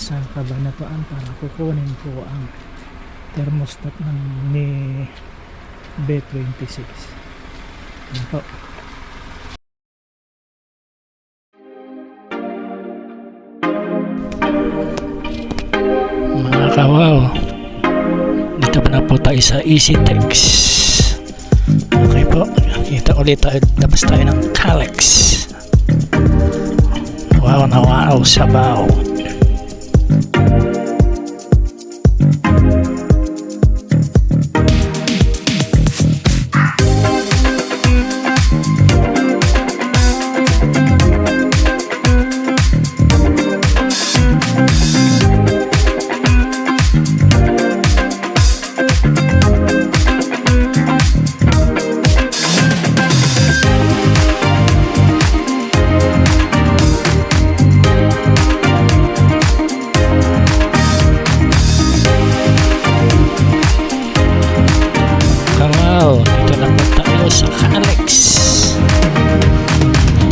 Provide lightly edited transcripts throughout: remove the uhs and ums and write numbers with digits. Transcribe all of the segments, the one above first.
sa Cabanatuan para kukunin po ang thermostat ni B26. Yan po. Mga kawaw, dito na po tayo sa EasyTex. Okay po, kita ulit tayo, labas tayo ng Calyx. Wow na wow, sabaw. Dito na po tayo sa Calyx.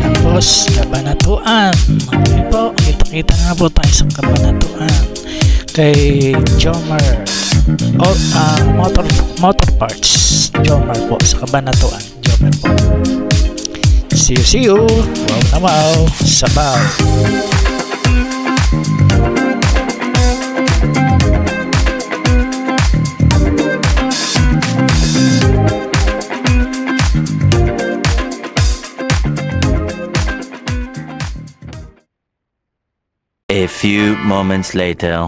Tapos Cabanatuan. Okay po, kita-kita nga po tayo sa Cabanatuan kay Jomar motor parts. Jomar po sa Cabanatuan. Jomar po. See you. Wow na wow, sabaw. A few moments later.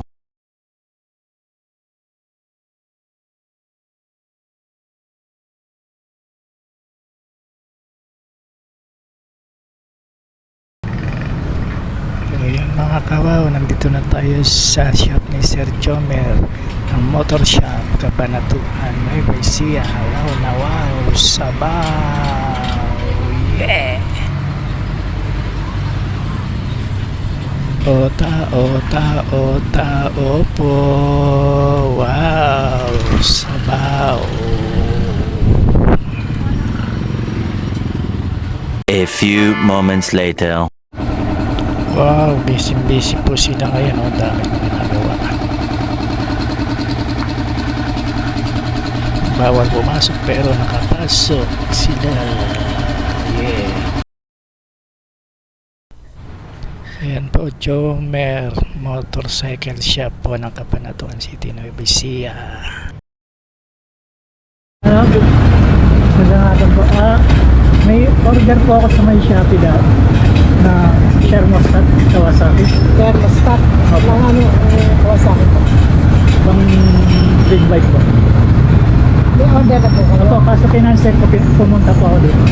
Ayan mga kawaw, nandito na tayo sa shop ni Sir Jomer ng Motor Shop, Cabanatuan, Nueva Ecija. Wow na wow, sabaw. Yeah! Ota, opo. Wow, sabaw. A few moments later. Wow, busy po sila ngayon. O, dami na ginagawa. Bawal pumasok pero nakapasok sila. Yeah. Ayan po, Jomer Motorcycle Shop po ng Cabanatuan City, Nueva Ecija. Magandang po. May order po ako sa may Shopee daw na thermostat Kawasaki. Thermostat? Ng ano, Kawasaki po? Ibang big bike po. May order na po kayo? Opo, kaso kinansel ko, pumunta po ako dito.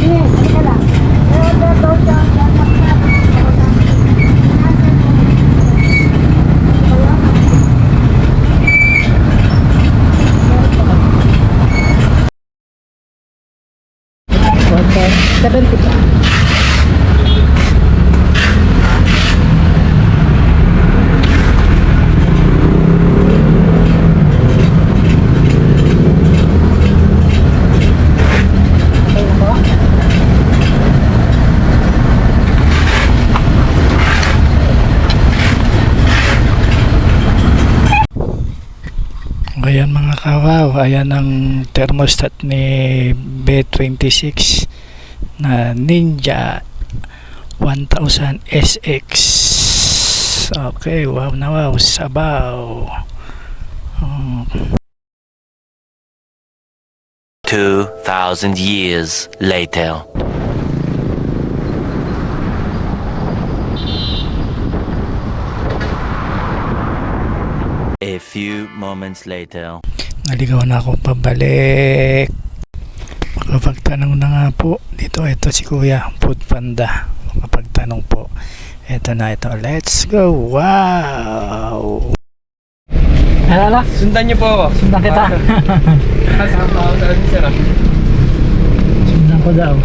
Yes, halika lang. May order daw dyan, thermostat. Okay. 70 po. Ayan mga kawaw, ayan ang thermostat ni B26 na Ninja 1000 SX. Okay, wow na wow, sabaw. 2,000 years later. A few moments later. Naligaw na ako pabalik. Makapagtanong na nga po dito. Ito si Kuya Food Panda. Makapagtanong po. Ito na ito. Let's go. Wow. Alala? Sundan niyo po ako. Sundan kita. Kasama ako sa sir. Sundan ko daw.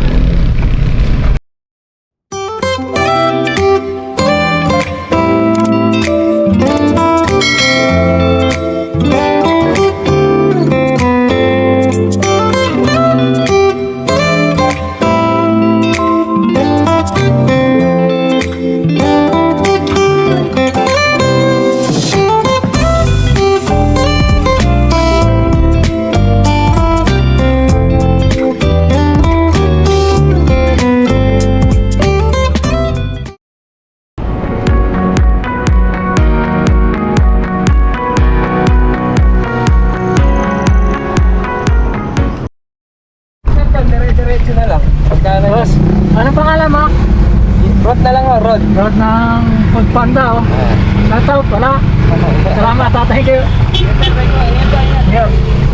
Rod. Road ng Food Panda, oh. Shout out, wala. Salamat, thank you. Yep.